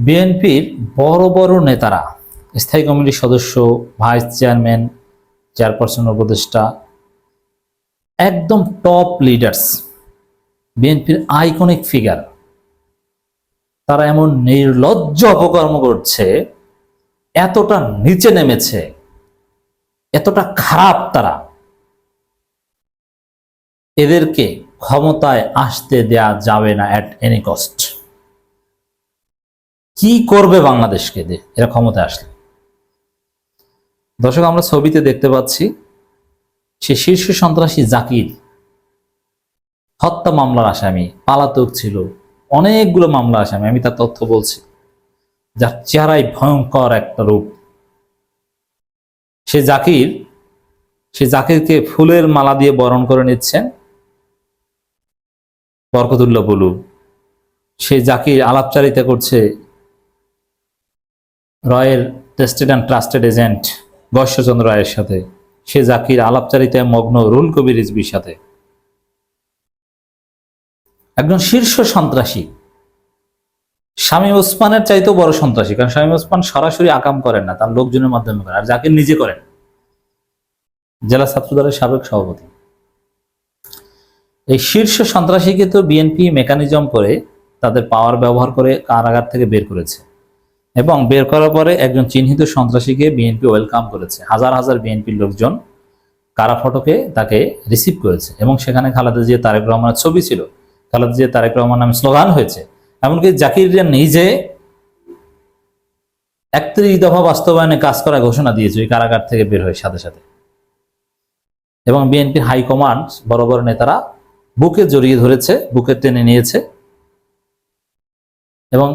বিএনপির বড় বড় নেতারা, স্থায়ী কমিটির সদস্য, ভাইস চেয়ারম্যান, চেয়ারপারসন, উপদেষ্টা, একদম টপ লিডার্স, বিএনপির আইকনিক ফিগার, তারা এমন নির্লজ্জ অপকর্ম করছে, এতটা নিচে নেমেছে, এতটা খারাপ তারা, এদেরকে ক্ষমতায় আসতে দেয়া যাবে না অ্যাট এনি কস্ট। কি করবে বাংলাদেশকে দিয়ে এরা ক্ষমতায় আসলে? দর্শক, আমরা ছবিতে দেখতে পাচ্ছি সে শীর্ষ সন্ত্রাসী জাকির হত্যা মামলার আসামি, পালাতক ছিল, অনেকগুলো মামলা আসামি, আমি তার তথ্য বলছি, যার চেহারায় ভয়ঙ্কর একটা রূপ। সে জাকিরকে ফুলের মালা দিয়ে বরণ করে নিচ্ছেন বরকতুল্লাহ বুলু। সে জাকির আলাপচারিতা করছে রয়ের tested and trusted agent Gayeshwarchandra রায়ের সাথে। সে জাকির আলাপচারিতায় মগ্ন রুহুল কবির রিজভির সাথে। একজন শীর্ষ সন্ত্রাসী, শামীম ওসমানের চাইতেও বড় সন্ত্রাসী, কারণ শামীম ওসমান সরাসরি আকাম করেন না, তার লোকজনের মাধ্যমে করেন, আর জাকির নিজে করেন, জেলা ছাত্রদলের সাবেক সভাপতি। এই শীর্ষ সন্ত্রাসীকে তো বিএনপি মেকানিজম করে, তাদের পাওয়ার ব্যবহার করে কারাগার থেকে বের করেছে, এবং বের করার পরে একজন চিহ্নিত সন্ত্রাসীকে বিএনপি ওয়েলকাম করেছে। হাজার হাজার বিএনপির লোকজন কারা ফটকে তাকে রিসিভ করেছে, এবং সেখানে খালেদা জিয়া তারেক রহমানের ছবি ছিল, খালেদা জিয়া তারেক রহমান নামে স্লোগান হয়েছে। এমনকি জাকির নিজে 31 দফা বাস্তবায়নে কাজ করার ঘোষণা দিয়েছে ওই কারাগার থেকে বের হয়ে সাথে সাথে। এবং বিএনপির হাইকমান্ড, বড় বড় নেতারা বুকে জড়িয়ে ধরেছে, বুকে টেনে নিয়েছে। এবং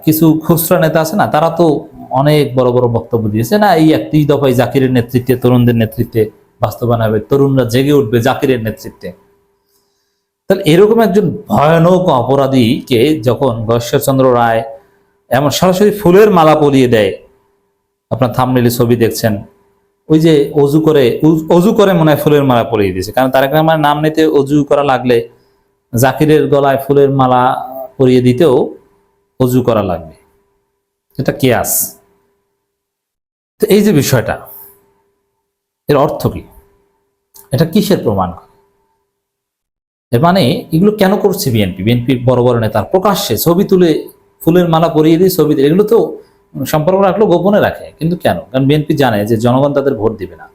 কিছু খুচরা নেতা আছে না, তারা তো অনেক বড় বড় বক্তব্য দিয়েছে, না এই 31 দফায় জাকিরের নেতৃত্বে, তরুণদের নেতৃত্বে বাস্তবায়ন হবে, তরুণরা জেগে উঠবে জাকিরের নেতৃত্বে। তাহলে এরকম একজন ভয়ানক অপরাধীকে যখন গশ্বরচন্দ্র রায় এমন সরাসরি ফুলের মালা পরিয়ে দেয়, আপনার থাম্বনেইলে ছবি দেখছেন, ওই যে অজু করে মনে হয় ফুলের মালা পরিয়ে দিয়েছে, কারণ তারেক রহমানের নাম নিতে অজু করা লাগলে জাকিরের গলায় ফুলের মালা পরিয়ে দিতেও অজু করা লাগবে, এটা কিয়াস। তো এই যে বিষয়টা, এর অর্থ কি? এটা কিসের প্রমাণ করে? এর মানে এগুলো কেন করছে বিএনপির বড় বড় নেতার প্রকাশ্যে ছবি তুলে ফুলের মালা পরিয়ে দিয়ে ছবি, এগুলো তো সম্পর্ক রাখলেও গোপনে রাখে, কিন্তু কেন? কারণ বিএনপি জানে যে জনগণ তাদের ভোট দিবে না।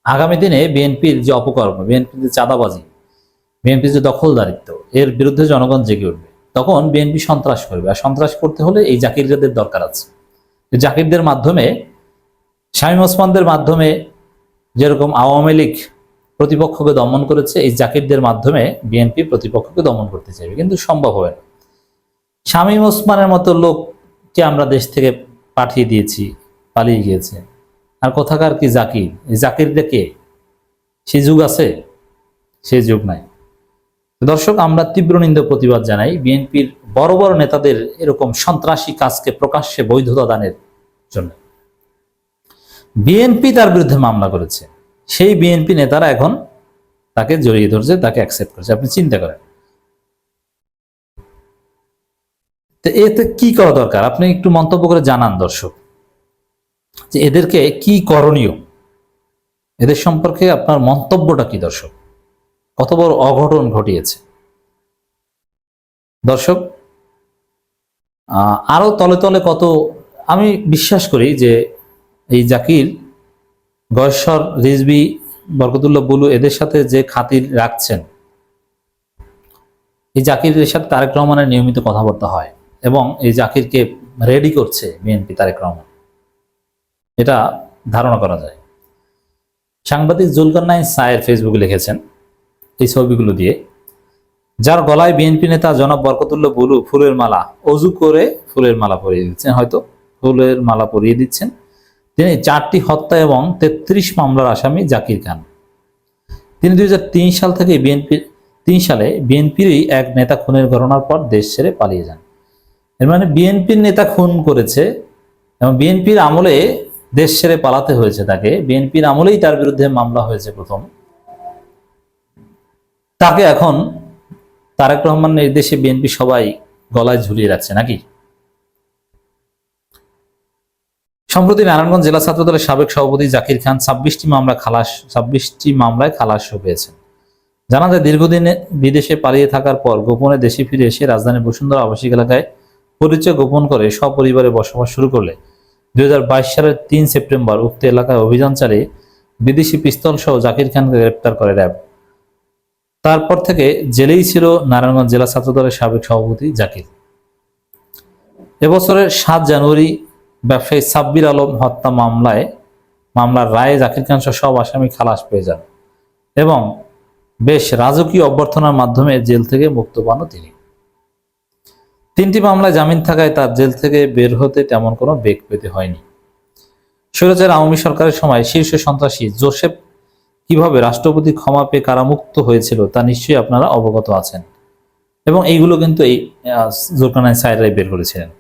আগামী দিনে বিএনপির যে অপকর্ম, বিএনপির যে চাঁদাবাজি, বিএনপির যে দখলদারিত্ব, এর বিরুদ্ধে জনগণ জেগে উঠবে। তখন বিএনপি সন্ত্রাস করবে, আর সন্ত্রাস করতে হলে এই জাকিরদের দরকার আছে। জাকিরদের মাধ্যমে, শামীম ওসমানদের মাধ্যমে যেরকম আওয়ামী লীগ প্রতিপক্ষকে দমন করেছে, এই জাকিরদের মাধ্যমে বিএনপি প্রতিপক্ষকে দমন করতে চাইবে, কিন্তু সম্ভব হবে না। শামীম ওসমানের মতো লোককে আমরা দেশ থেকে পাঠিয়ে দিয়েছি, পালিয়ে গিয়েছে, আর কোথাকার কি জাকির? এই জাকিরদের কে? সে যুগ আছে? সে যুগ নাই। দর্শক, আমরা তীব্র নিন্দা প্রতিবাদ জানাই বিএনপির বড় বড় নেতাদের এরকম সন্ত্রাসী কাজকে প্রকাশ্যে বৈধতা দানের জন্য। বিএনপি তার বিরুদ্ধে মামলা করেছে, সেই বিএনপি নেতারা এখন তাকে জড়িয়ে ধরছে, তাকে অ্যাকসেপ্ট করেছে। আপনি চিন্তা করেন, তো এতে কি করা দরকার? আপনি একটু মন্তব্য করে জানান দর্শক, যে এদেরকে কি করণীয়, এদের সম্পর্কে আপনার মন্তব্যটা কি? দর্শক, কত বড় অঘটন ঘটিয়েছে। দর্শক, আরো তলে তলে কত, আমি বিশ্বাস করি যে এই জাকির, গয়েশ্বর, রিজভী, বরকতুল্লাহ বুলু, এদের সাথে যে খাতির রাখছেন, এই জাকিরের সাথে তারেক রহমানের নিয়মিত কথাবার্তা হয়, এবং এই জাকিরকে রেডি করছে বিএনপি, তারেক রহমান, এটা ধারণা করা যায়। সাংবাদিক জুলকারনাইন সায়ের ফেসবুকে লিখেছেন এই ছবিগুলো দিয়ে, যার গলায় বিএনপি নেতা জনাব বরকতুল্লাহ বুলু ফুলের মালা, অজু করে ফুলের মালা পরিয়ে দিচ্ছেন, হয়তো ফুলের মালা পরিয়ে দিচ্ছেন, তিনি 4টি হত্যা এবং 33 মামলার আসামি জাকির খান। তিনি 2003 সাল থেকে সালে বিএনপিরই এক নেতা খুনের ঘটনার পর দেশ ছেড়ে পালিয়ে যান। এর মানে বিএনপির নেতা খুন করেছে এবং বিএনপির আমলে দেশ ছেড়ে পালাতে হয়েছে তাকে, বিএনপির আমলেই তার বিরুদ্ধে মামলা হয়েছে প্রথম, তাকে এখন তারেক রহমান নির্দেশে বিএনপি সবাই গলায় ঝুলিয়ে রাখছে নাকি? সম্প্রতি নারায়ণগঞ্জ জেলা ছাত্রদলের সাবেক সভাপতি জাকির খান 26টি মামলায় খালাস পেয়েছেন। জানা যায়, দীর্ঘদিন বিদেশে পালিয়ে থাকার পর গোপনে দেশে ফিরে এসে রাজধানীর বসুন্ধরা আবাসিক এলাকায় পরিচয় গোপন করে সপরিবারে বসবাস শুরু করলে 2022 সালের 3 সেপ্টেম্বর উক্ত এলাকায় অভিযান চালিয়ে বিদেশি পিস্তল সহ জাকির খানকে গ্রেপ্তার করে র্যাব। তারপর থেকে জেলেই ছিল নারায়ণগঞ্জ জেলা ছাত্রদলের সাবেক সভাপতি জাকির। এবছরের 7 জানুয়ারি ব্যবসায়ী সাব্বির আলম হত্যা মামলার রায়ে জাকির খান সহ সব আসামি খালাস পেয়ে যান এবং বেশ রাজকীয় অভ্যর্থনার মাধ্যমে জেল থেকে মুক্ত পান তিনি। 3টি মামলায় জামিন থাকায় তার জেল থেকে বের হতে তেমন কোনো বেগ পেতে হয়নি। স্বৈরাচার আওয়ামী সরকারের সময় শীর্ষ সন্ত্রাসী জোসেফ কিভাবে রাষ্ট্রপতি ক্ষমা পেয়ে কারামুক্ত হয়েছিল তা নিশ্চয়ই আপনারা অবগত আছেন, এবং এইগুলো কিন্তু এই জুলকারনাইন সাহেবরাই বের করেছিলেন।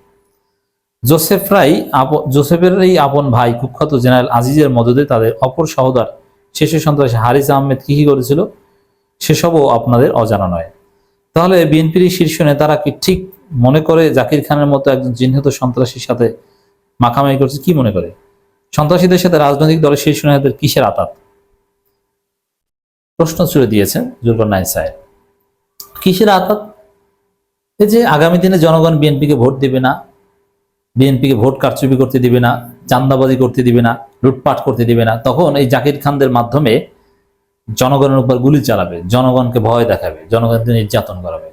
জোসেফেরই আপন ভাই কুখ্যাত জেনারেল আজিজের মদদে তাদের অপর সহোদর শীর্ষ সন্ত্রাসী হারিস আহমেদ কি করেছিল সেসবও আপনাদের অজানা নয়। তাহলে বিএনপির শীর্ষ নেতারা কি ঠিক মনে করে জাকির খানের মতো একজন চিহ্নিত সন্ত্রাসীর সাথে মাখামাখি করছে? কি মনে করে? সন্ত্রাসীদের সাথে রাজনৈতিক দলের শীর্ষ নেতাদের কিসের আতাত? প্রশ্ন ছুড়ে দিয়েছেন জুলকারনাইন সাহেব। কিসের আতাত? এই যে আগামী দিনে জনগণ বিএনপিকে ভোট দিবে না, বিএনপিকে ভোট কারচুপি করতে দিবে না, চাঁদাবাজি করতে দিবে না, লুটপাট করতে দিবে না, তখন এই জাকির খানদের মাধ্যমে জনগণের উপর গুলি চালাবে, জনগণকে ভয় দেখাবে, জনগণকে নির্যাতন করাবে।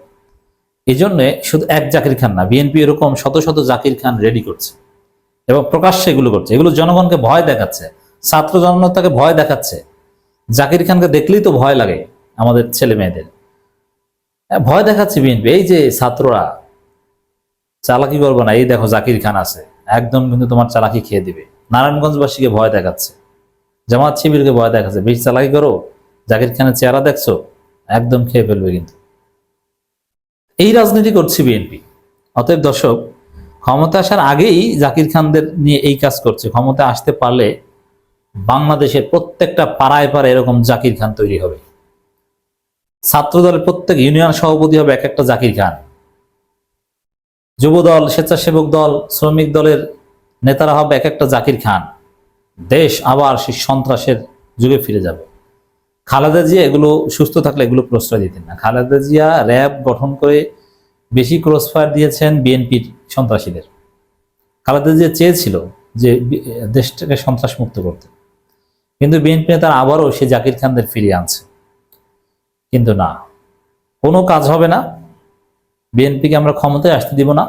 এই জন্যে শুধু এক জাকির খান না, বিএনপি এরকম শত শত জাকির খান রেডি করছে এবং প্রকাশ্যে এগুলো করছে। এগুলো জনগণকে ভয় দেখাচ্ছে, ছাত্র জনতাকে ভয় দেখাচ্ছে। জাকির খানকে দেখলেই তো ভয় লাগে আমাদের ছেলে মেয়েদের, ভয় দেখাচ্ছে বিএনপি। এই যে ছাত্ররা চালাকি করবো না, এই দেখো জাকির খান আছে, একদম কিন্তু তোমার চালাকি খেয়ে দিবে। নারায়ণগঞ্জবাসীকে ভয় দেখাচ্ছে, জামাত শিবিরকে ভয় দেখাচ্ছে, বেশি চালাকি করো, জাকির খানের চেহারা দেখছো, একদম খেয়ে ফেলবে। কিন্তু এই রাজনীতি করছে বিএনপি। অতএব দর্শক, ক্ষমতা আসার আগেই জাকির খানদের নিয়ে এই কাজ করছে। ক্ষমতা আসতে পারলে বাংলাদেশের প্রত্যেকটা পাড়ায় পাড়ায় এরকম জাকির খান তৈরি হবে। ছাত্রদলের প্রত্যেক ইউনিয়ন সভাপতি হবে এক একটা জাকির খান, যুবদল, স্বেচ্ছাসেবক দল, শ্রমিক দলের নেতারা হবে এক একটা জাকির খান। দেশ আবার সেই সন্ত্রাসের যুগে ফিরে যাবে। খালেদা জিয়া এগুলো সুস্থ থাকলে এগুলো প্রশ্রয় দিতেন না। খালেদা জিয়া র্যাব গঠন করে বেশি ক্রসফায়ার দিয়েছেন বিএনপির সন্ত্রাসীদের। খালেদা জিয়া চেয়েছিল যে দেশটাকে সন্ত্রাস মুক্ত করতে, কিন্তু বিএনপি নেতারা আবারও সে জাকির খানদের ফিরিয়ে আনছে। কিন্তু না, কোনো কাজ হবে না, বিএনপিকে আমরা ক্ষমতায় আসতে দিব না।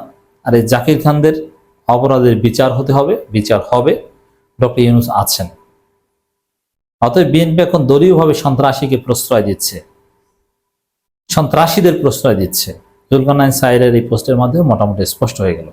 আর এই জাকির খানদের অপরাধের বিচার হতে হবে, বিচার হবে। ডক্টর ইউনূস আছেন। অতএব বিএনপি এখন দলীয়ভাবে সন্ত্রাসীকে প্রশ্রয় দিচ্ছে, সন্ত্রাসীদের প্রশ্রয় দিচ্ছে। জুলকারনাইন সাহেবের এই পোস্টের মাধ্যমে মোটামুটি স্পষ্ট হয়ে গেল।